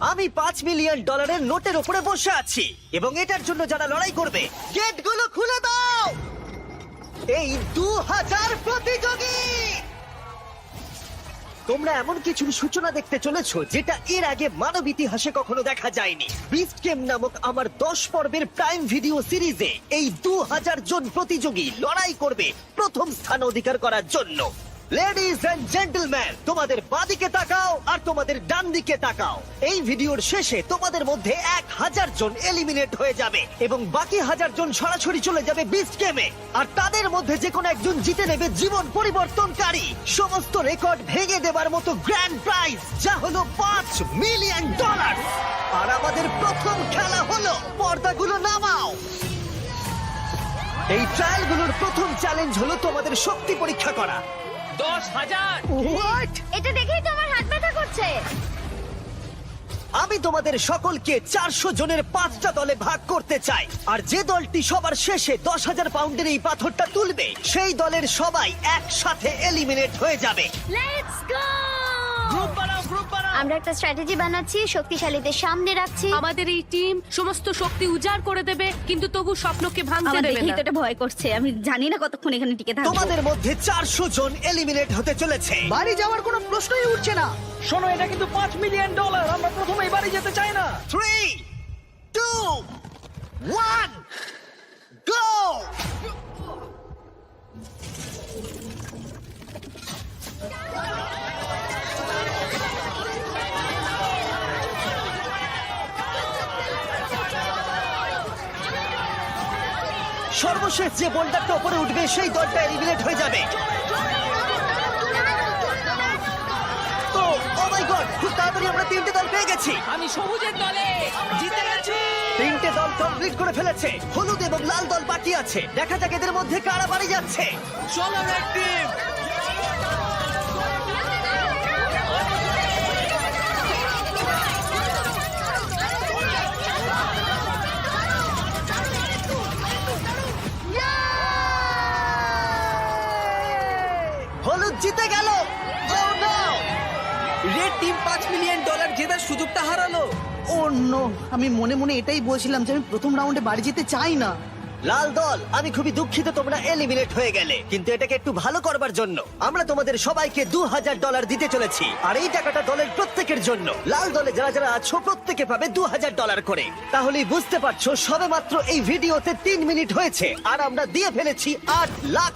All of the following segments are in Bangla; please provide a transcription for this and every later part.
আমি $5 মিলিয়ন নোটের উপরে বসে আছি এবং এটার জন্য যারা লড়াই করবে গেটগুলো খুলে দাও। এই 2000 প্রতিযোগী, তোমরা এমন কিছুর সূচনা দেখতে চলেছো যেটা এর আগে মানব ইতিহাসে কখনো দেখা যায়নি। বিস্ট গেম নামক আমার 10 পর্বের প্রাইম ভিডিও সিরিজে এই 2000 জন প্রতিযোগী লড়াই করবে প্রথম স্থান অধিকার করার জন্য। লেডিজ এন্ড জেন্টলম্যান, তোমাদের বাঁদিকে তাকাও আর তোমাদের ডান দিকে তাকাও। এই ভিডিওর শেষে তোমাদের মধ্যে 1000 জন এলিমিনেট হয়ে যাবে এবং বাকি 1000 জন সরাসরি চলে যাবে বিস্ট গেমে। আর তাদের মধ্যে যে কোনো একজন জিতে নেবে জীবন পরিবর্তনকারী সমস্ত রেকর্ড ভেঙে দেবার মতো গ্র্যান্ড প্রাইজ, যা হলো $5 মিলিয়ন। আর আমাদের প্রথম খেলা হলো, পর্দাগুলো নামাও। এই ট্রায়ালগুলোর প্রথম চ্যালেঞ্জ হলো তোমাদের শক্তি পরীক্ষা করা। 10,000। হোয়াট? এটা দেখেই তো আমার হাত ব্যথা করছে। আমি তোমাদের সকলকে 400 জনের 5টা দলে ভাগ করতে চাই। আর যে দলটি সবার শেষে 10,000 পাউন্ডের এই পাথরটা তুলবে, সেই দলের সবাই একসাথে এলিমিনেট হয়ে যাবে। Let's go! গ্রুপ বানাও, গ্রুপ বানাও। আমরা একটা স্ট্র্যাটেজি বানাচ্ছি, শক্তিশালীদের সামনে রাখছি। আমাদের এই টিম সমস্ত শক্তি উজাড় করে দেবে, কিন্তু তবু স্বপ্নকে ভাঙতে আমার দেবে দেখেই না। তো এটা ভয় করছে। আমি জানি না কতক্ষণ এখানে টিকে থাকবো। তোমাদের মধ্যে 400 জন এলিমিনেট হতে চলেছে। বাড়ি যাওয়ার কোনো প্রশ্নই উঠছে না। শোনো, এটা কিন্তু $5 মিলিয়ন। আমরা প্রথমেই বাড়ি যেতে চাই না। 3, 2, 1, গো! সর্বশেষ যে বোল্ডারটা উপরে উঠবে সেই দলটা এলিমিনেট হয়ে যাবে। ও মাই গড, খুব তাড়াতাড়ি আমরা 3টে দল পেয়ে গেছি। আমি সবুজের দলে জিতে গেছি। 3টে দল কমপ্লিট করে ফেলেছে। হলুদ এবং লাল দল বাকি আছে। দেখা যাক এদের মধ্যে কারা বাড়ি যাচ্ছে। চলো রেড টিম। হলুদ জিতে গেল। Oh no! Red team $5 million জেতার সুযোগটা হারালো। ও নো, আমি মনে মনে এটাই বলছিলাম যে আমি প্রথম রাউন্ডে বাড়ি যেতে চাই না। লাল দল, আমি খুবই দুঃখিত তোমরা এলিমিনেট হয়ে গেলে, কিন্তু এটাকে একটু ভালো করবার জন্য আমরা তোমাদের সবাইকে $2,000 দিতে চলেছি। আর এই টাকাটা দলের প্রত্যেকের জন্য। লাল দলে যারা যারা আছো প্রত্যেকে পাবে $2,000 করে। তাহলেই বুঝতে পারছো সবেমাত্র এই ভিডিওতে 3 মিনিট হয়েছে আর আমরা দিয়ে ফেলেছি $8 লাখ।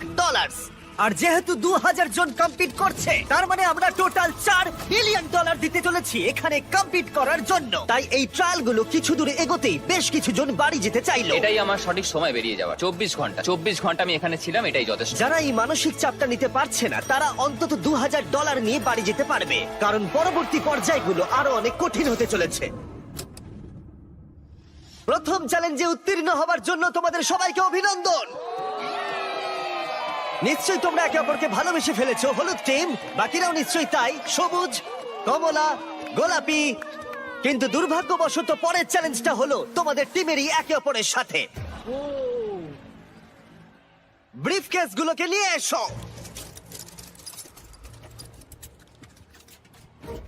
আর যেহেতু 2000 জন কম্পিট করছে, তার মানে আমরা টোটাল $4 মিলিয়ন দিতে চলেছি এখানে কম্পিট করার জন্য। তাই এই ট্রায়ালগুলো কিছু দূরে এগোতেই বেশ কিছু জন বাড়ি যেতে চাইলো। এটাই আমার সঠিক সময় বেরিয়ে যাওয়া। 24 ঘন্টা আমি এখানে ছিলাম, এটাই যথেষ্ট। যারা এই মানসিক চাপটা নিতে পারছে না, তারা অন্তত $2,000 নিয়ে বাড়ি যেতে পারবে, কারণ পরবর্তী পর্যায়গুলো আরো অনেক কঠিন হতে চলেছে। প্রথম চ্যালেঞ্জে উত্তীর্ণ হবার জন্য তোমাদের সবাইকে অভিনন্দন। নিশ্চয়ই তোমরা একে অপরকে ভালোবেসে ফেলেছো, হলুদ টিম। বাকিরাও নিশ্চয়ই তাই, সবুজ, কমলা, গোলাপি। কিন্তু দুর্ভাগ্যবশত পরের চ্যালেঞ্জটা হলো তোমাদের টিমেরই একে অপরের সাথে। ব্রিফকেস গুলোকে নিয়ে এসো।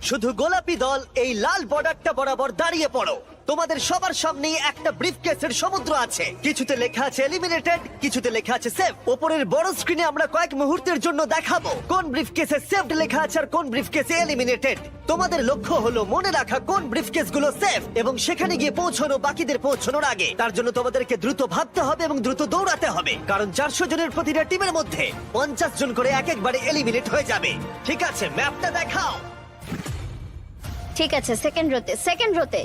শুধু গোলাপি দল এই লাল বর্ডারটা বরাবর দাঁড়িয়ে পড়ো। তোমাদের সবার সামনেই একটা ব্রিফকেসের সমুদ্র আছে। কিছুতে লেখা আছে এলিমিনেটেড, কিছুতে লেখা আছে সেভ। উপরের বড় স্ক্রিনে আমরা কয়েক মুহূর্তের জন্য দেখাবো কোন ব্রিফকেসে সেভড লেখা আছে আর কোন ব্রিফকেসে এলিমিনেটেড। তোমাদের লক্ষ্য হলো মনে রাখা কোন ব্রিফকেসগুলো সেভ এবং সেখানে গিয়ে পৌঁছানো বাকিদের পৌঁছানোর আগে। তার জন্য তোমাদেরকে দ্রুত ভাবতে হবে এবং দ্রুত দৌড়াতে হবে, কারণ 400 জনের প্রতিটা টিমের মধ্যে 50 জন করে এক একবারে এলিমিনেট হয়ে যাবে। ঠিক আছে, ম্যাপটা দেখাও। ঠিক আছে, সেকেন্ড রোতে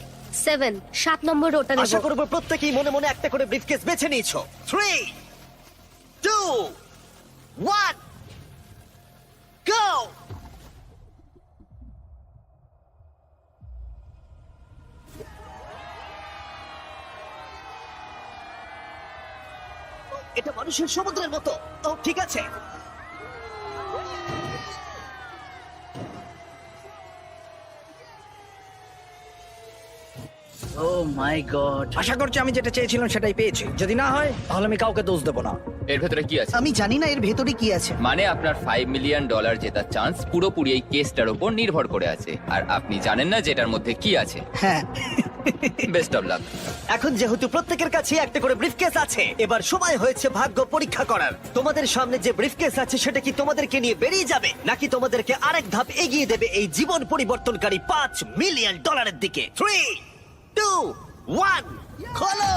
7 নম্বর রোটা আশা নেব। করবো প্রত্যেকেই মনে মনে একটা করে ব্রিফকেস বেছে নিয়েছো। 3, 2, 1, গো! এটা মানুষের সমুদ্রের মতো। ও ঠিক আছে। ও মাই গড। আশা করছি আমি যেটা চেয়েছিলাম সেটাই পেয়েছি, যদি না হয় তাহলে আমি কাউকে দোষ দেবো না। এর ভেতরে কি আছে? আমি জানি না এর ভেতরে কি আছে। মানে আপনার $5 মিলিয়ন জেতার চান্স পুরোপুরি এই কেসটার উপর নির্ভর করে আছে, আর আপনি জানেন না যে এটার মধ্যে কি আছে। হ্যাঁ, বেস্ট অফ লাক। এখন যেহেতু প্রত্যেকের কাছে একটা করে ব্রিফকেস আছে, এবার সময় হয়েছে ভাগ্য পরীক্ষা করার। তোমাদের সামনে যে ব্রিফকেস আছে সেটা কি তোমাদেরকে নিয়ে বেরিয়ে যাবে, নাকি তোমাদেরকে আরেক ধাপ এগিয়ে দেবে এই জীবন পরিবর্তনকারী $5 মিলিয়ন দিকে? 3, 2, 1, খোলো।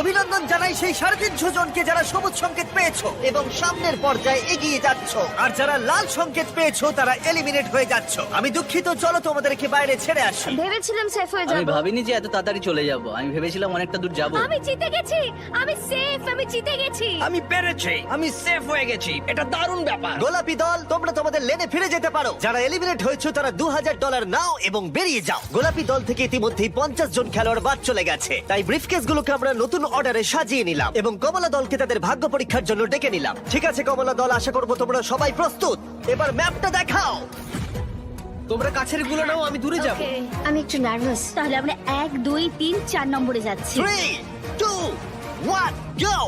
অভিনন্দন জানাই সেই 350 জনকে যারা সবুজ সংকেত পেয়েছো এবং সামনের পর্যায়ে এগিয়ে যাচ্ছ, আর যারা লাল সংকেত পেয়েছো তারা এলিমিনেট হয়ে যাচ্ছ। আমি দুঃখিত, চলো তোমাদেরকে বাইরে ছেড়ে আসি। ভেবেছিলাম সেফ হয়ে আমি যাব। ভাবিনি যে এত তাড়াতাড়ি চলে যাব। আমি ভেবেছিলাম অনেকটা দূর যাব। আমি জিতে গেছি, আমি সেফ, আমি জিতে গেছি। আমি পেরেছি, আমি সেফ হয়ে গেছি, এটা দারুণ ব্যাপার। গোলাপি দল, তোমরা তোমাদের লেনে ফিরে যেতে পারো। যারা এলিমিনেট হয়েছে তারা $2000 নাও এবং বেরিয়ে যাও। গোলাপি দল থেকে ইতিমধ্যেই 50 জন খেলোয়াড় বাদ চলে গেছে, তাই ব্রিফকেস গুলোকে আমরা নতুন অর্ডারে সাজিয়ে নিলাম এবং কমলা দলকে তাদের ভাগ্য পরীক্ষার জন্য ডেকে নিলাম। ঠিক আছে কমলা দল, আশা করবো তোমরা সবাই প্রস্তুত। এবার ম্যাপটা দেখাও। তোমরা কাছের গুলো নাও, আমি দূরে যাব। Okay, আমি একটু নার্ভাস। তাহলে আমরা 1, 2, 3, 4 নম্বরে যাচ্ছি। 3, 2, 1, go!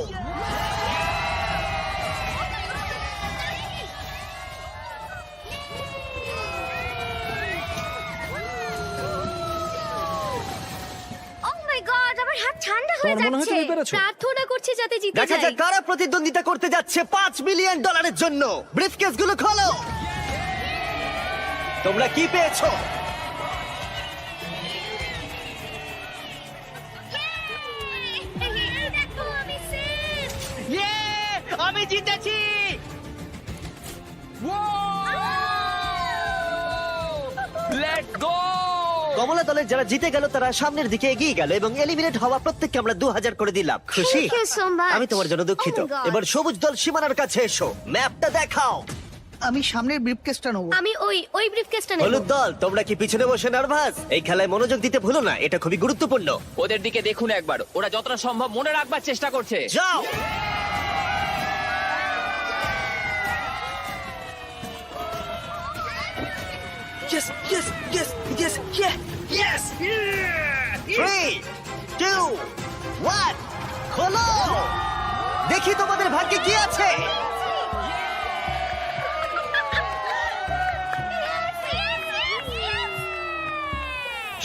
Oh my God, আমার হাত ঠান্ডা হয়ে তোমার মনে হয় যাচ্ছে। তুমি পেরেছো? প্রার্থনা করছি যাতে জিতে দেখা যাই। যাক কারা প্রতিদ্বন্দ্বিতা করতে যাচ্ছে $5 মিলিয়ন জন্য। ব্রিফকেস গুলো খোলো। তোমরা কি পেয়েছো? এই দেখো, আমি safe। আমি জিতেছি। Let's go. কমলা দলের যারা জিতে গেল তারা সামনের দিকে এগিয়ে গেল এবং এলিমিনেট হওয়া প্রত্যেককে আমরা 2000 করে দিলাম। খুশি? Thank you so much. আমি তোমার জন্য দুঃখিত। Oh my God. এবার সবুজ দল সীমানার কাছে এসো, ম্যাপটা দেখাও। আমি সামনের ব্রিফকেসটা নেবো। আমি ওই ব্রিফকেসটা নেব। হলুদ দল, তোমরা কি পিছনে বসে নার্ভাস? এই খেলায় মনোযোগ দিতে ভুলো না, এটা খুবই গুরুত্বপূর্ণ। ওদের দিকে দেখুন একবার, ওরা যতটা সম্ভব মনে রাখবার চেষ্টা করছে। যাও। Yes yes yes yes yes. 3, 2, 1, খোলো। দেখি তোমাদের ভাগ্যে কি আছে।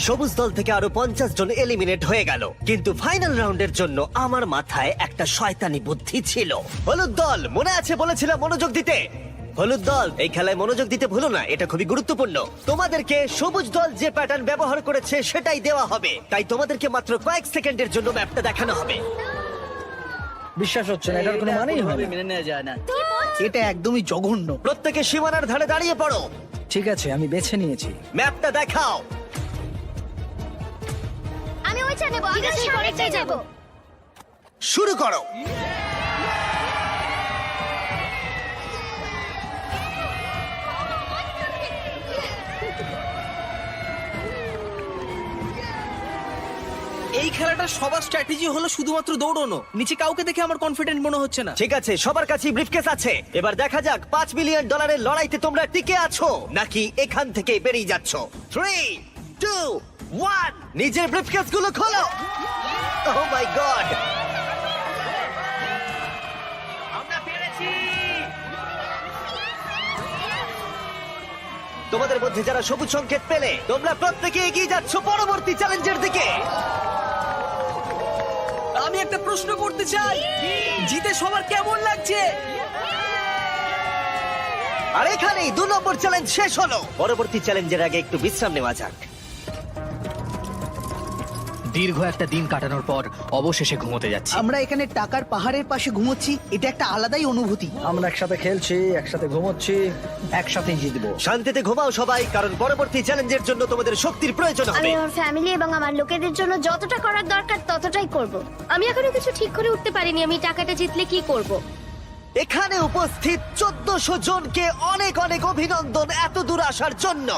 সবুজ দল থেকে আরো 50 জন এলিমিনেট হয়ে গেল, কিন্তু ফাইনাল রাউন্ডের জন্য আমার মাথায় একটা শয়তানি বুদ্ধি ছিল। হলুদ দল, মনে আছে বলেছিলাম মনোযোগ দিতে। হলুদ দল, এই খেলায় মনোযোগ দিতে ভুলো না, এটা খুবই গুরুত্বপূর্ণ। তোমাদেরকে সবুজ দল যে প্যাটার্ন ব্যবহার করেছে সেটাই দেওয়া হবে, তাই তোমাদেরকে মাত্র কয়েক সেকেন্ডের জন্য ম্যাপটা দেখানো হবে। বিশ্বাস হচ্ছে না, এটার কোনো মানেই হয় না। মেনে নেওয়া যায় না। এটা একদমই জঘন্য। প্রত্যেকে সীমানার ধারে দাঁড়িয়ে পড়ো। ঠিক আছে, আমি বেছে নিয়েছি। ম্যাপটা দেখাও। আমি ওইটা নেব, আমি সামনেটাই যাব। শুরু করো। এই খেলাটা সবার স্ট্র্যাটেজি হলো শুধুমাত্র দৌড়ানো। নিচে কাউকে দেখে আমার কনফিডেন্ট মনে হচ্ছে না। ঠিক আছে, সবার কাছেই ব্রিফকেস আছে। এবার দেখা যাক $5 মিলিয়ন লড়াইতে তোমরা টিকে আছো নাকি এখান থেকে বেরিয়ে যাচ্ছ। 3, 2, 1, নিজের ব্রিফকেস গুলো খোলো। ওহ মাই গড, আমরা পেরেছি। তোমাদের মধ্যে যারা সবুজ সংকেত পেলে তোমরা প্রত্যেকে এগিয়ে যাচ্ছ পরবর্তী চ্যালেঞ্জের দিকে। আমি একটা প্রশ্ন করতে চাই, জিতে সবার কেমন লাগছে? আর এখানেই 2 নম্বর চ্যালেঞ্জ শেষ হলো। পরবর্তী চ্যালেঞ্জের আগে একটু বিশ্রাম নেওয়া যাক। দীর্ঘ একটা দিন কাটানোর পর অবশেষে ঘুমোতে যাচ্ছি। আমরা এখানে টাকার পাহাড়ের পাশে ঘুমোচ্ছি, এটা একটা আলাদাই অনুভূতি। আমরা একসাথে খেলছি, একসাথে ঘুমোচ্ছি, একসাথেই জিতবো। শান্তিতে ঘুমাও সবাই, কারণ পরবর্তী চ্যালেঞ্জের জন্য তোমাদের শক্তির প্রয়োজন আমি হবে। আমার ফ্যামিলি এবং আমার লোকেদের জন্য যতটা করার দরকার ততটাই করব। আমি এখনো কিছু ঠিক করে উঠতে পারিনি আমি টাকাটা জিতলে কি করব। এখানে উপস্থিত 1400 জনকে অনেক অনেক অভিনন্দন এত দূর আসার জন্য।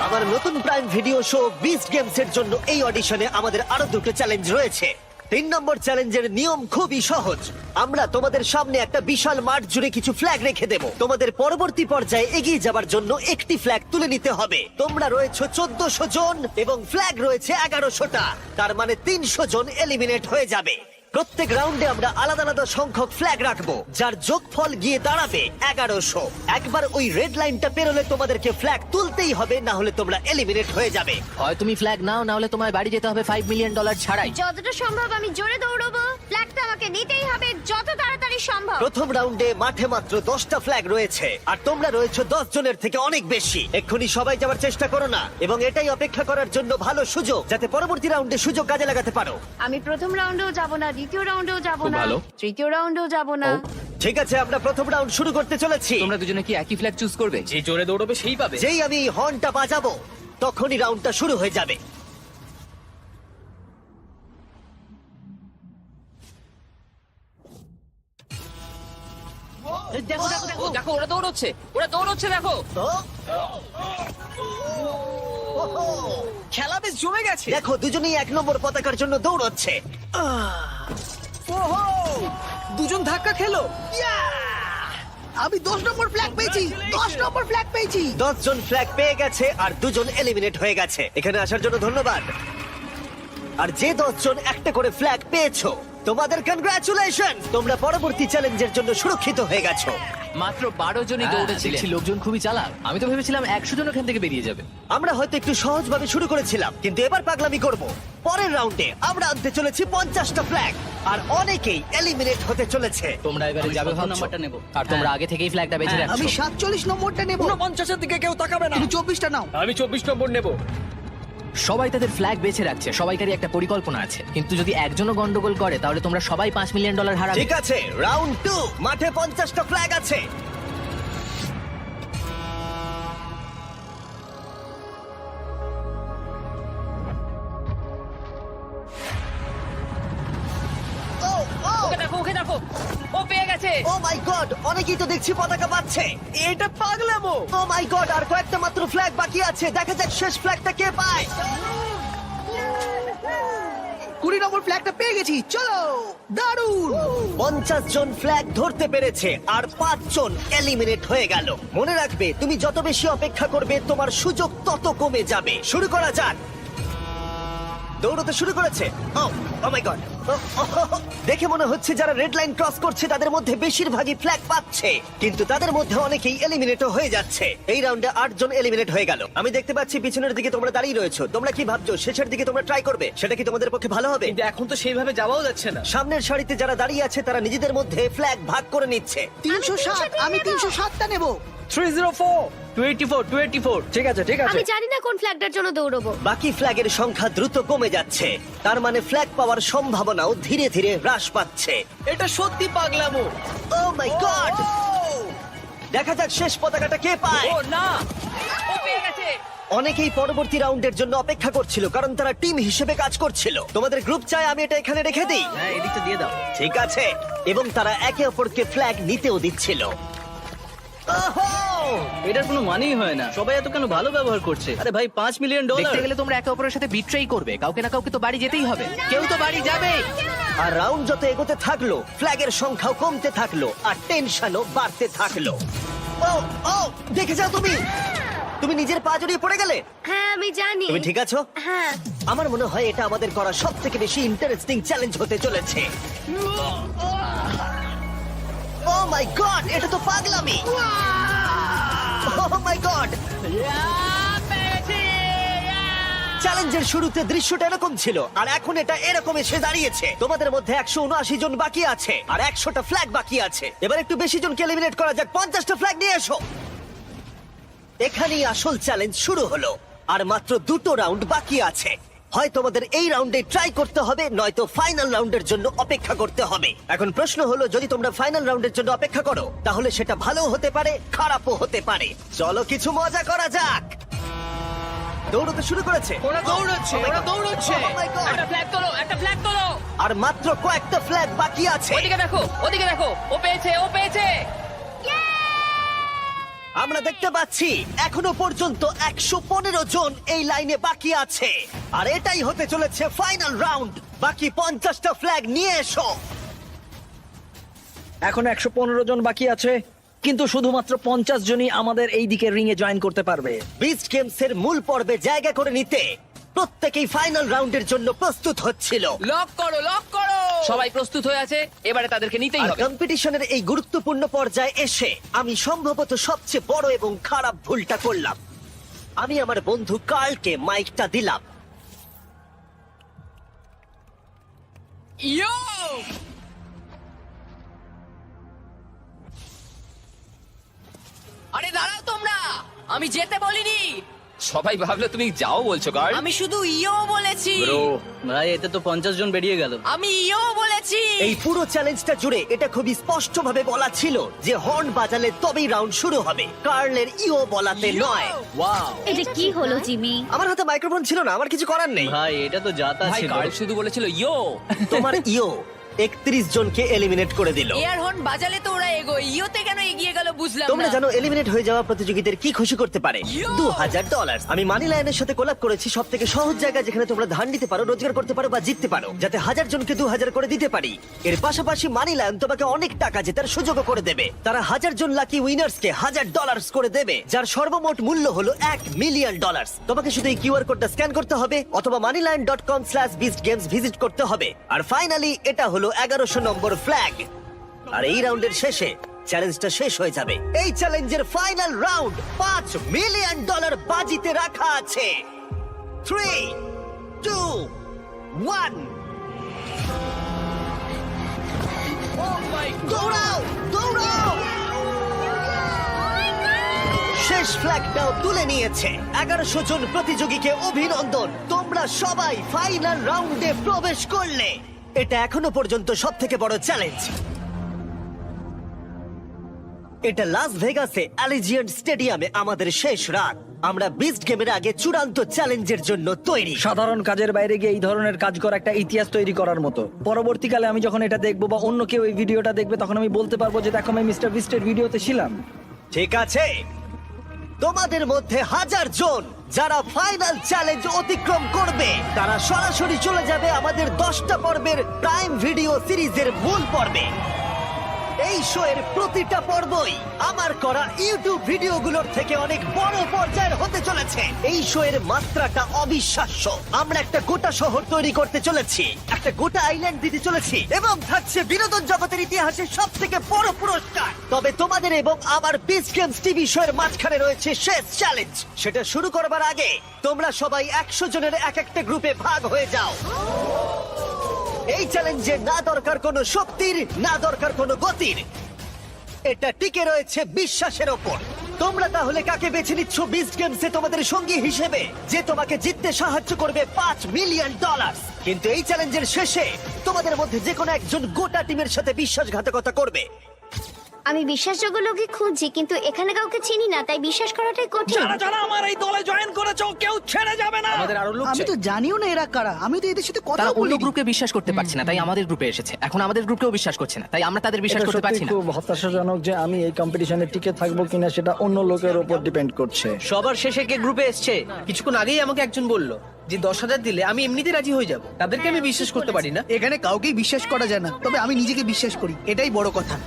আমার নতুন prime video show beast games এর জন্য এই অডিশনে আমাদের আরো 2টো চ্যালেঞ্জ রয়েছে। 3 নম্বর চ্যালেঞ্জের নিয়ম খুবই সহজ। আমরা তোমাদের সামনে একটা বিশাল মাঠ জুড়ে কিছু ফ্ল্যাগ রেখে দেব। তোমাদের পরবর্তী পর্যায়ে এগিয়ে যাবার জন্য একটি ফ্ল্যাগ তুলে নিতে হবে। তোমরা রয়েছে 1400 জন এবং ফ্ল্যাগ রয়েছে 1100টা। তার মানে 300 জন এলিমিনেট হয়ে যাবে। প্রত্যেক রাউন্ডে আমরা আলাদা আলাদা সংখ্যক ফ্ল্যাগ রাখবো, যার যোগফল গিয়ে দাঁড়াবে 1100। একবার ওই রেড লাইনটা পেরোলে তোমাদেরকে ফ্ল্যাগ তুলতেই হবে, না হলে তোমরা এলিমিনেট হয়ে যাবে। হয় তুমি ফ্ল্যাগ নাও, না হলে তোমায় বাড়ি যেতে হবে $5 মিলিয়ন ছাড়াই। যতটা সম্ভব আমি জোরে দৌড়বো। ফ্ল্যাগটা আমাকে নিতেই হবে যত তাড়াতাড়ি সম্ভব। প্রথম রাউন্ডে মাঠে মাত্র 10টা ফ্ল্যাগ রয়েছে, আর তোমরা রয়েছে 10 জনের থেকে অনেক বেশি। এক্ষুনি সবাই যাওয়ার চেষ্টা করো না, এবং এটাই অপেক্ষা করার জন্য ভালো সুযোগ, যাতে পরবর্তী রাউন্ডে সুযোগ কাজে লাগাতে পারো। আমি প্রথম রাউন্ডেও যাব না, দ্বিতীয় রাউন্ডেও যাব খুব না, ভালো। তৃতীয় রাউন্ডেও যাব না। ঠিক আছে, আমরা প্রথম রাউন্ড শুরু করতে চলেছি। তোমরা দুজনে কি একই ফ্ল্যাগ চুজ করবে? যে জোরে দৌড়বে সেই পাবে। যেই আমি হর্নটা বাজাবো তখনই রাউন্ডটা শুরু হয়ে যাবে। দেখো দেখো দেখো, ও দেখো, ওরা দৌড়চ্ছে দেখো। খেলা বেশ জমে গেছে। দেখো, দুজনেই 1 নম্বর পতাকার জন্য দৌড়চ্ছে। ওহো, দুজন ধাক্কা খেলো। আমি 10 নম্বর ফ্ল্যাগ পেয়েছি, 10 নম্বর ফ্ল্যাগ পেয়েছি। 10 জন ফ্ল্যাগ পেয়ে গেছে আর 2 জন এলিমিনেট হয়ে গেছে। এখানে আসার জন্য ধন্যবাদ। আর যে 10 জন একটা করে ফ্ল্যাগ পেয়েছো, তোমাদের কনগ্রাচুলেশন, তোমরা পরবর্তী চ্যালেঞ্জের জন্য সুরক্ষিত হয়ে গেছো। মাত্র 12 জনই হ্যাঁ, দৌড়েছিলেন। দেখছি লোকজন খুবই চালাক। আমি তো ভেবেছিলাম 100 জন ওখান থেকে বেরিয়ে যাবে। আমরা হয়তো একটু সহজভাবে শুরু করেছিলাম, কিন্তু এবার পাগলামি করব। পরের রাউন্ডে আমরা আনতে চলেছি 50টা ফ্ল্যাগ, আর অনেকেই এলিমিনেট হতে চলেছে। তোমরা এবারে যাবে ভাবছো? নাম্বারটা নেব। আর তোমরা আগে থেকেই ফ্ল্যাগটা বেছে রাখছো। আমি 47 নম্বরটা নেব। 49-এর দিকে কেউ তাকাবে না। তুমি 24টা নাও। আমি 24 নম্বর নেব। সবাই তাদের ফ্ল্যাগ বেছে রাখছে, সবাইকারই একটা পরিকল্পনা আছে। কিন্তু যদি একজনও গন্ডগোল করে, তাহলে তোমরা সবাই $5 মিলিয়ন হারাবে। ঠিক আছে, রাউন্ড 2, মাঠে 50টা ফ্ল্যাগ আছে। ওকে দেখো, ও পেয়ে গেছে। ও মাই গড, অনেকেই তো দেখছি পতাকা পাচ্ছে। এটা পাগলামো। ও মাই গড, আর কয়েকটা মাত্র ফ্ল্যাগ বাকি আছে। দেখা যাক শেষ ফ্ল্যাগটা কে পায়। 20 নম্বর ফ্ল্যাগটা পেয়ে গেছি, চলো। দারুণ। 50 জন ফ্ল্যাগ ধরতে পেরেছে, আর 5 জন এলিমিনেট হয়ে গেল। মনে রাখবে, তুমি যত বেশি অপেক্ষা করবে, তোমার সুযোগ তত কমে যাবে। শুরু করা যাক। দৌড়তে শুরু করেছে। ও মাই গড, দেখে মনে হচ্ছে যারা রেড লাইন ক্রস করছে তাদের মধ্যে বেশিরভাগই ফ্ল্যাগ পাচ্ছে, কিন্তু তাদের মধ্যে অনেকেই এলিমিনেটও হয়ে যাচ্ছে। এই রাউন্ডে 8 জন এলিমিনেট হয়ে গেল। আমি দেখতে পাচ্ছি পিছনের দিকে তোমরা দাঁড়িয়ে রয়েছো। তোমরা কি ভাবছো শেষের দিকে তোমরা ট্রাই করবে? সেটা কি তোমাদের পক্ষে ভালো হবে? কিন্তু এখন তো সেইভাবে যাওয়াও যাচ্ছে না। সামনের সারিতে যারা দাঁড়িয়ে আছে তারা নিজেদের মধ্যে ফ্ল্যাগ ভাগ করে নিচ্ছে। 307, আমি 307টা নেব। 304, 284, ঠিক আছে ঠিক আছে। আমি জানি না কোন ফ্ল্যাগটার জন্য দৌড়বো। বাকি ফ্ল্যাগের সংখ্যা দ্রুত কমে যাচ্ছে, তার মানে ফ্ল্যাগ পাওয়ার সম্ভাবনাও ধীরে ধীরে হ্রাস পাচ্ছে। এটা সত্যি পাগলামো। ও মাই গড, দেখা যাক শেষ পতাকাটা কে পায়। ও না, ও পেয়ে গেছে। অনেকেই পরবর্তী রাউন্ডের জন্য অপেক্ষা করছিল, কারণ তারা টিম হিসেবে কাজ করছিল। তোমাদের গ্রুপ চাই আমি এটা এখানে রেখে দিই? হ্যাঁ, এদিকটা দিয়ে দাও। ঠিক আছে, এবং তারা একে অপরকে ফ্ল্যাগ নিতেও দিচ্ছিল। ওহো! এটার কোনো মানেই হয় না। সবাই এত কেন ভালো ব্যবহার করছে? আরে ভাই, $5 মিলিয়ন। দেখতে গেলে তোমরা একে অপরের সাথে বিট্রেই করবে। কাউকে না কাউকে তো বাড়ি যেতেই হবে। কেউ তো বাড়ি যাবেই। আর রাউন্ড যত এগোতে থাকলো, ফ্ল্যাগের সংখ্যাও কমতে থাকলো, আর টেনশনও বাড়তে থাকলো। ও ও, দেখে যাও তুমি। তুমি নিজের পা জড়িয়ে পড়ে গেলে। হ্যাঁ, আমি জানি। তুমি ঠিক আছো? হ্যাঁ। আমার মনে হয় এটা আমাদের করা সব থেকে বেশি ইন্টারেস্টিং চ্যালেঞ্জ হতে চলেছে। ও মাই গড, এটা তো পাগলামি। ও মাই গড, চ্যালেঞ্জের শুরুতে দৃশ্যটা এরকম ছিল, আর এখন এটা এরকম এসে দাঁড়িয়েছে। তোমাদের মধ্যে 179 জন বাকি আছে, আর 100টা ফ্ল্যাগ বাকি আছে। এবার একটু বেশি জনকে এলিমিনেট করা যাক। 50টা ফ্ল্যাগ নিয়ে এসো। এখানেই আসল চ্যালেঞ্জ শুরু হলো, আর মাত্র 2টো রাউন্ড বাকি আছে। হয় তোমাদের এই রাউন্ডে ট্রাই করতে হবে, নয়তো ফাইনাল রাউন্ডের জন্য অপেক্ষা করতে হবে। এখন প্রশ্ন হলো, যদি তোমরা ফাইনাল রাউন্ডের জন্য অপেক্ষা করো, তাহলে সেটা ভালো হতে পারে, খারাপও হতে পারে। চলো কিছু মজা করা যাক। দৌড়তে শুরু করেছে। ওরা দৌড়চ্ছে, Oh my ওরা God! দৌড়চ্ছে। Oh my God! একটা ফ্ল্যাগ তোলো, একটা ফ্ল্যাগ তোলো। আর মাত্র কয়েকটা ফ্ল্যাগ বাকি আছে। ওদিকে দেখো, ও পেয়েছে। আমরা দেখতে পাচ্ছি এখনো পর্যন্ত 115 জন এই লাইনে বাকি আছে, আর এটাই হতে চলেছে ফাইনাল রাউন্ড। বাকি 50টা ফ্ল্যাগ নিয়ে এসো। এখন 115 জন বাকি আছে, কিন্তু শুধুমাত্র 50 জনই আমাদের এই দিকে রিং এ জয়েন করতে পারবে। বিস্ট গেমস এর মূল পর্বে জায়গা করে নিতে প্রত্যেকেই ফাইনাল রাউন্ডের জন্য প্রস্তুত হচ্ছিল। লক করো, লক করো। সবাই প্রস্তুত হয়ে আছে, এবারে তাদেরকে নিতেই আর হবে। কম্পিটিশনের এই গুরুত্বপূর্ণ পর্যায়ে এসে আমি সম্ভবত সবচেয়ে বড় এবং খারাপ ভুলটা করলাম। আমি আমার বন্ধু কার্লকে মাইকটা দিলাম। ইয়ো! আরে দাঁড়াও তোমরা, আমি যেতে বলিনি। সবাই ভাবলো তুমি যাও বলছো গার্ল। আমি শুধু ইও বলেছি। ভাই এতে তো 50 জন বেরিয়ে গেল। আমি ইও বলেছি। এই পুরো চ্যালেঞ্জটা জুড়ে এটা খুবই স্পষ্টভাবে বলা ছিল যে হর্ন বাজালে তবেই রাউন্ড শুরু হবে, কার্লের ইও বলাতে নয়। এটা কি হলো জিমি? আমার হাতে মাইক্রোফোন ছিল না, আমার কিছু করার নেই। ভাই এটা তো যাতা ভাই ছিল। গার্ল শুধু বলেছিল ইয়ো। তোমার ইও 31 জনকে এলিমিনেট করে দিল। এয়ার হর্ন বাজালে তো ওরা এগোয়, ইওতে কেন এগিয়ে গেল বুঝলাম তোমরা না। জানো এলিমিনেট হয়ে যাওয়া প্রতিযোগীদের কি খুশি করতে পারে? $2000। আমি মানি লাইনের সাথে কোলাব করেছি, সব থেকে সহজ জায়গা যেখানে তোমরা ধান দিতে পারো, রোজগার করতে পারো বা জিততে পারো, যাতে 1000 জনকে 2000 করে দিতে পারি। এর পাশাপাশি মানি লায়ন তোমাকে অনেক টাকা জেতার সুযোগও করে দেবে। তারা 1000 জন লাকি উইনার্সকে $1000 করে দেবে, যার সর্বমোট মূল্য হলো $1 মিলিয়ন। তোমাকে শুধু এই কিউআর কোডটা স্ক্যান করতে হবে অথবা moneyline.com/beastgames ভিজিট করতে হবে। আর ফাইনালি এটা হলো 1100 নম্বর ফ্ল্যাগ। আর এই রাউন্ডের শেষে চ্যালেঞ্জটা শেষ হয়ে যাবে। এই চ্যালেঞ্জের ফাইনাল রাউন্ড $5 মিলিয়ন বাজিতে রাখা আছে। 3, 2, 1 দৌড়াও, দৌড়াও! শেষ ফ্ল্যাগটাও তুলে নিয়েছে। 1100 জন প্রতিযোগীকে অভিনন্দন, তোমরা সবাই ফাইনাল রাউন্ডে প্রবেশ করলে। এটা এখনো পর্যন্ত সব থেকে বড় চ্যালেঞ্জ। এটা লাস ভেগাসে অ্যালিজিয়েন্ট স্টেডিয়ামে আমাদের শেষ রাত। আমরা বিস্ট গেমের আগে চূড়ান্ত চ্যালেঞ্জের জন্য তৈরি। সাধারণ কাজের বাইরে গিয়ে এই ধরনের কাজ করা একটা ইতিহাস তৈরি করার মতো। পরবর্তীকালে আমি যখন এটা দেখবো বা অন্য কেউ এই ভিডিওটা দেখবে, তখন আমি বলতে পারবো যে দেখো আমি মিস্টার বিস্টের ভিডিওতে ছিলাম। ঠিক আছে, তোমাদের মধ্যে 1000 জন যারা ফাইনাল চ্যালেঞ্জ অতিক্রম করবে, তারা সরাসরি চলে যাবে আমাদের 10টা পর্বের প্রাইম ভিডিও সিরিজের মূল পর্বে। এই শো এর প্রতিটা পর্বই আমার করা ইউটিউব ভিডিওগুলোর থেকে অনেক বড় পর্যায়ের হতে চলেছে। এই শো এর মাত্রাটা অবিশ্বাস্য। আমরা একটা গোটা শহর তৈরি করতে চলেছি, একটা গোটা আইল্যান্ড দিতে চলেছি, এবং থাকছে বিনোদন জগতের ইতিহাসে সব থেকে বড় পুরস্কার। তবে তোমাদের এবং আমার বিচ গেমস টিভি শো এর মাঝখানে রয়েছে শেষ চ্যালেঞ্জ। সেটা শুরু করবার আগে তোমরা সবাই 100 জনের এক একটা গ্রুপে ভাগ হয়ে যাও। এই চ্যালেঞ্জে না দরকার কোনো শক্তির, না দরকার কোনো গতির, এটা টিকে রয়েছে বিশ্বাসের ওপর। তোমরা তাহলে কাকে বেছে নিচ্ছ বিস্ট গেমসে তোমাদের সঙ্গী হিসেবে, যে তোমাকে জিততে সাহায্য করবে $5 মিলিয়ন? কিন্তু এই চ্যালেঞ্জের শেষে তোমাদের মধ্যে যে কোনো একজন গোটা টিমের সাথে বিশ্বাসঘাতকতা করবে। আমি বিশ্বাসযোগ্য লোকই খুঁজছি, কিন্তু এখানে কাউকে চিনি না, তাই বিশ্বাস করাটাই কঠিন। যারা আমার এই দলে জয়েন করেছো কেউ ছেড়ে যাবে না। আমাদের আরো লোক আমি তো জানিও না এরা কারা, আমি তো এদের সাথে কথা তারা অন্য বলি। গ্রুপে বিশ্বাস করতে পারছে না, তাই আমাদের গ্রুপে এসেছে। এখন আমাদের গ্রুপেও বিশ্বাস করছে না, তাই আমরা তাদের বিশ্বাস এটা করতে সত্যি পারছি না। খুব হতাশাজনক যে আমি এই কম্পিটিশনে টিকে থাকবো কিনা সেটা অন্য লোকের উপর ডিপেন্ড করছে। সবার শেষে কে গ্রুপে এসছে? কিছুক্ষণ আগেই আমাকে একজন বলল যে 10,000 দিলে আমি এমনিতে রাজি হয়ে যাব। তাদেরকে আমি বিশ্বাস করতে পারি না। এখানে কাউকেই বিশ্বাস করা যায় না, তবে আমি নিজেকে বিশ্বাস করি, এটাই বড় কথা।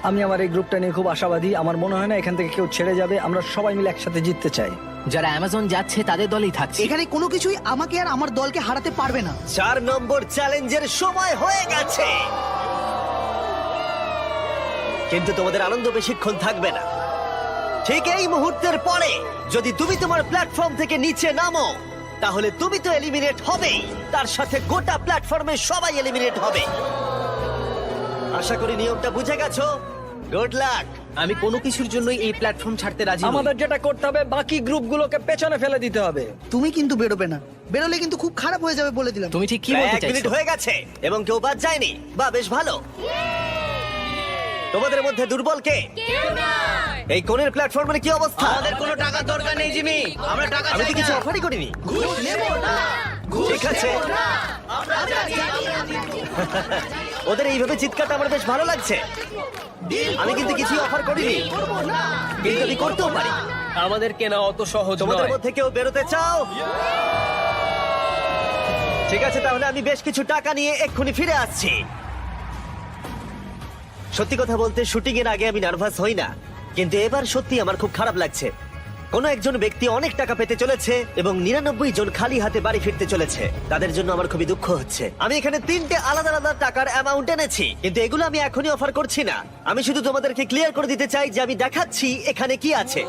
আমি আমার এই গ্রুপটা নিয়ে খুব আশাবাদী। আমার মনে হয় না এখান থেকে কেউ ছেড়ে যাবে। আমরা সবাই মিলে একসাথে জিততে চাই। যারা অ্যামাজন যাচ্ছে তাদের দলেই থাকছে। এখানে কোনো কিছুই আমাকে আর আমার দলকে হারাতে পারবে না। 4 নম্বর চ্যালেঞ্জের সময় হয়ে গেছে, কিন্তু তোমাদের আনন্দ বেশিক্ষণ থাকবে না। ঠিক এই মুহূর্তের পরে যদি তুমি তোমার প্ল্যাটফর্ম থেকে নিচে নামো, তাহলে তুমি তো এলিমিনেট হবেই, তার সাথে গোটা প্ল্যাটফর্মে সবাই এলিমিনেট হবে। আশা করি নিয়মটা বুঝে গেছো। Good luck. আমি কোনো কিছুর জন্যই এই প্ল্যাটফর্ম ছাড়তে রাজি নই। আমাদের যেটা করতে হবে, বাকি গ্রুপগুলোকে পেছনে ফেলে দিতে হবে। তুমি কিন্তু বেরোবে না, বেরোলে কিন্তু খুব খারাপ হয়ে যাবে বলে দিলাম। তুমি ঠিক কি প্রায় বলতে 1 মিনিট চাইছো? হয়ে গেছে এবং কেউ বাদ যায়নি। বা বেশ ভালো। তোমাদের মধ্যে দুর্বল কে? এই কোণের প্ল্যাটফর্মের কি অবস্থা? আমাদের কোনো টাকার দরকার নেই জিমি, আমরা টাকা আমি তো চাই কিছু না। অফারই করিনি। ঠিক আছে। ওদের এইভাবে চিৎকারটা আমার বেশ ভালো লাগছে। আমি কিন্তু কিছুই অফার করিনি, কিন্তু আমি করতেও পারি। আমাদের কেনা অত সহজ তোমাদের নয়। মধ্যে কেউ বেরোতে চাও? ঠিক আছে, তাহলে আমি বেশ কিছু টাকা নিয়ে এক্ষুনি ফিরে আসছি। সত্যি কথা বলতে শুটিং এর আগে আমি নার্ভাস হই না, কিন্তু এবার সত্যি আমার খুব খারাপ লাগছে। কোনো একজন ব্যক্তি অনেক টাকা পেতে চলেছে এবং 99 জন খালি হাতে বাড়ি ফিরতে চলেছে। তাদের জন্য আমার খুবই দুঃখ হচ্ছে। আমি এখানে 3টে আলাদা আলাদা টাকার অ্যামাউন্ট এনেছি, কিন্তু এগুলো আমি এখনই অফার করছি না। আমি শুধু তোমাদেরকে ক্লিয়ার করে দিতে চাই যে আমি দেখাচ্ছি এখানে কি আছে।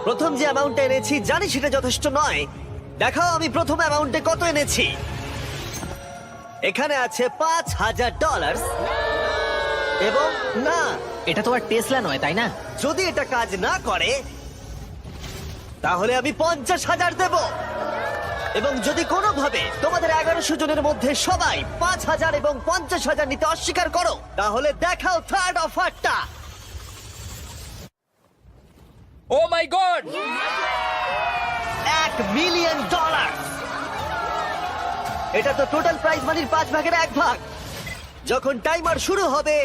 প্রথম যে অ্যামাউন্টটা এনেছি জানি সেটা যথেষ্ট নয়। দেখাও আমি প্রথম অ্যামাউন্টে কত এনেছি। এখানে আছে $5,000 এবং না, এটা তো আর টেসলা নয়, তাই না? যদি এটা কাজ না করে তাহলে আমি 50,000 দেব। এবং যদি কোনোভাবে তোমাদের 1100 জনের মধ্যে সবাই 5,000 এবং 50,000 নিতে অস্বীকার করো, তাহলে দেখাও থার্ড অফারটা। ও মাই গড! $1 মিলিয়ন। এটা তো টোটাল প্রাইজ মানির 5 ভাগের 1 ভাগ। যখন টাইমার শুরু হবে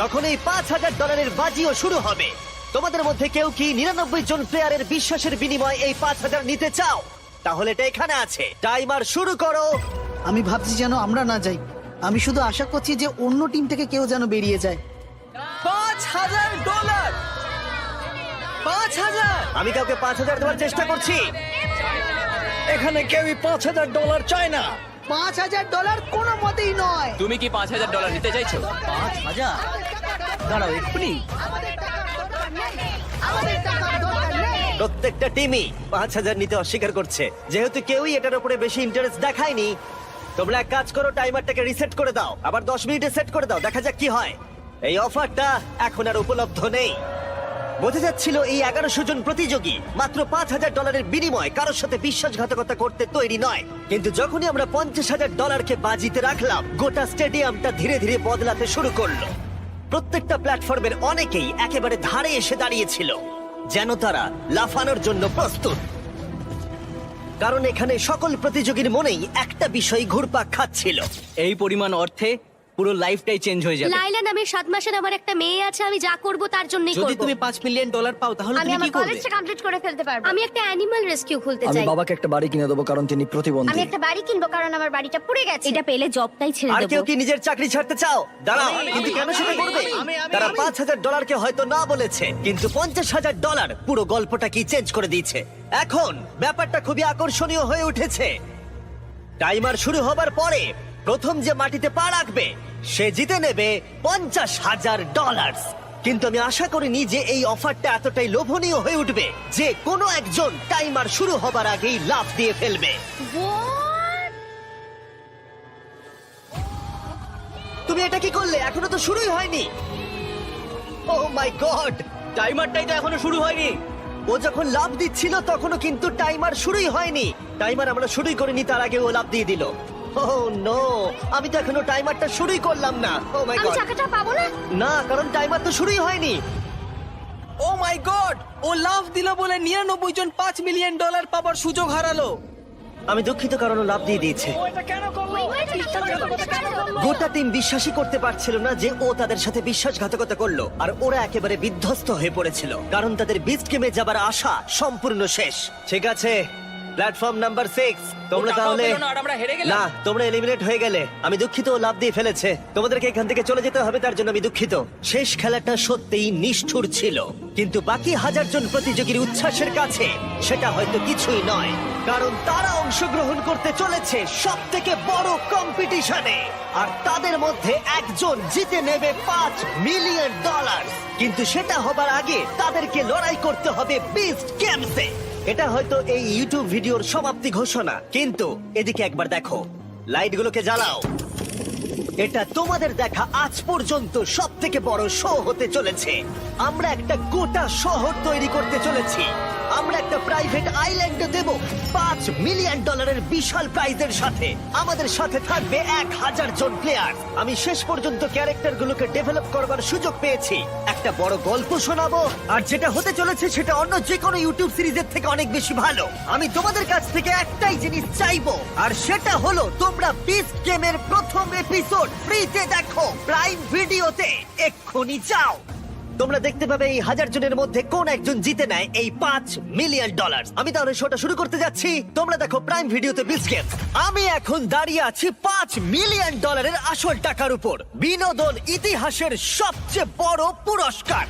তখন এই $5,000 বাজিও শুরু হবে। তোমাদের মধ্যে কেউ কি 99 জন প্লেয়ারের বিশ্বাসের বিনিময়ে এই 5,000 নিতে চাও? তাহলে এটা এখানে আছে। টাইমার শুরু করো। আমি ভাবছি যেন আমরা না যাই। আমি শুধু আশা করছি যে অন্য টিম থেকে কেউ যেন বেরিয়ে যায়। $5,000! 5,000! আমি কাউকে 5,000 দেওয়ার চেষ্টা করছি। এখানে কেউই $5,000 চায় না। $5,000 কোনো মতেই নয়। তুমি কি $5,000 নিতে চাইছো? 5,000? দাঁড়াও এক্ষুনি। প্রত্যেকটা টিমই 5,000 নিতে অস্বীকার করছে। যেহেতু কেউই এটার উপরে বেশি ইন্টারেস্ট দেখায়নি, তোমরা এক কাজ করো, টাইমারটাকে রিসেট করে দাও, আবার 10 মিনিটে সেট করে দাও, দেখা যাক কি হয়। এই অফারটা এখন আর উপলব্ধ নেই। বোঝা যাচ্ছিল এই 1100 জন প্রতিযোগী মাত্র $5,000 বিনিময়ে কারোর সাথে বিশ্বাসঘাতকতা করতে তৈরি নয়। কিন্তু যখনই আমরা $50,000 বাজিতে রাখলাম, গোটা স্টেডিয়ামটা ধীরে ধীরে বদলাতে শুরু করলো। প্রত্যেকটা প্ল্যাটফর্মের অনেকেই একেবারে ধারে এসে দাঁড়িয়েছিল, যেন তারা লাফানোর জন্য প্রস্তুত। কারণ এখানে সকল প্রতিযোগীর মনেই একটা বিষয় ঘুরপাক খাচ্ছিল। এই পরিমাণ অর্থে পুরো লাইফটাই চেঞ্জ হয়ে যাবে। লাইলা নামে 7 মাসের আমার একটা মেয়ে আছে, আমি যা করব তার জন্যই যদি করব। তুমি $5 মিলিয়ন পাও তাহলে আমি তুমি আমার কি করবে? কলেজটা কমপ্লিট করে ফেলতে পারবো। আমি একটা অ্যানিমাল রেস্কিউ খুলতে আমি চাই। বাবাকে একটা বাড়ি কিনে দেবো কারণ তিনি আমি প্রতিবন্ধী। একটা বাড়ি কিনবো কারণ আমার বাড়িটা পুড়ে গেছে। এটা পেলে জবটাই ছেড়ে আর কেউ দেবো। কি নিজের চাকরি ছাড়তে চাও? দাঁড়াও, কিন্তু কেন সেটা করবে? তারা $5,000 হয়তো না বলেছে, কিন্তু $50,000 পুরো গল্পটা কি চেঞ্জ করে দিয়েছে। এখন ব্যাপারটা খুবই আকর্ষণীয় হয়ে উঠেছে। টাইমার শুরু হবার পরে প্রথম যে মাটিতে পা রাখবে সে জিতে নেবে $50,000। কিন্তু আমি আশা করিনি যে এই অফারটা এতটাই লোভনীয় হয়ে উঠবে যে কোনো একজন টাইমার শুরু হবার আগেই লাফ দিয়ে ফেলবে। তুমি এটা কি করলে? এখনো তো শুরুই হয়নি। ও মাই গড, টাইমারটাই তো এখনো শুরু হয়নি। ও যখন লাফ দিচ্ছিল তখনও কিন্তু টাইমার শুরুই হয়নি। টাইমার আমরা শুরুই করিনি, তার আগে ও লাফ দিয়ে দিল। ওহ নো, আমি তো এখনো টাইমারটা শুরুই করলাম না। ও মাই আমি গড, টাকাটা পাবো না। না, কারণ টাইমার তো শুরুই হয়নি। ও মাই গড, ও লাফ দিল বলে 99 জন $5 মিলিয়ন পাবার সুযোগ হারালো। আমি দুঃখিত, কারণ ও লাফ দিয়ে দিয়েছে। গোটা টিম বিশ্বাসই করতে পারছিল না যে ও তাদের সাথে বিশ্বাসঘাতকতা করলো, আর ওরা একেবারে বিধ্বস্ত হয়ে পড়েছিল কারণ তাদের বিস্ট গেমে যাবার আশা সম্পূর্ণ শেষ। ঠিক আছে, প্ল্যাটফর্ম নাম্বার 6, তোমরা ও টাকাও তাহলে পেলো না আর আমরা হেরে গেলাম। না, তোমরা এলিমিনেট হয়ে গেলে। আমি দুঃখিত, ও লাফ দিয়ে ফেলেছে। তোমাদেরকে এখান থেকে চলে যেতে হবে, তার জন্য আমি দুঃখিত। শেষ খেলাটা সত্যিই নিষ্ঠুর ছিল, কিন্তু বাকি 1000 জন প্রতিযোগীর উচ্ছ্বাসের কাছে সেটা হয়তো কিছুই নয়, কারণ তারা অংশগ্রহণ করতে চলেছে সব থেকে বড় কম্পিটিশনে, আর তাদের মধ্যে একজন জিতে নেবে $5 মিলিয়ন। কিন্তু সেটা হবার আগে তাদেরকে লড়াই করতে হবে বিস্ট গেমসে। এটা হয়তো এই ইউটিউব ভিডিওর সমাপ্তি ঘোষণা, কিন্তু এদিকে একবার দেখো, লাইটগুলোকে জ্বালাও। এটা তোমাদের দেখা আজ পর্যন্ত সব থেকে বড় শো হতে চলেছে। আমরা একটা গোটা শহর তৈরি করতে চলেছি। আমরা একটা প্রাইভেট আইল্যান্ড দেব $5 মিলিয়ন বিশাল প্রাইজের সাথে। আমাদের সাথে থাকবে 1000 জন প্লেয়ার। আমি শেষ পর্যন্ত ক্যারেক্টার গুলোকে ডেভেলপ করবার সুযোগ পেয়েছি। একটা বড় গল্প শোনাবো, আর যেটা হতে চলেছে সেটা অন্য যে কোনো ইউটিউব সিরিজের থেকে অনেক বেশি ভালো। আমি তোমাদের কাছ থেকে একটাই জিনিস চাইবো, আর সেটা হলো তোমরা বিস্ট গেমের প্রথম এপিসোড ফ্রিতে দেখো প্রাইম ভিডিওতে। এক্ষুনি যাও। তোমরা দেখতে পাবে এই 1000 জনের মধ্যে কোন একজন জিতে নেয় এই $5 মিলিয়ন। আমি তাহলে শোটা শুরু করতে যাচ্ছি। তোমরা দেখো প্রাইম ভিডিওতে বিস্ট গেম। আমি এখন দাঁড়িয়ে আছি $5 মিলিয়ন আসল টাকার উপর, বিনোদন ইতিহাসের সবচেয়ে বড় পুরস্কার।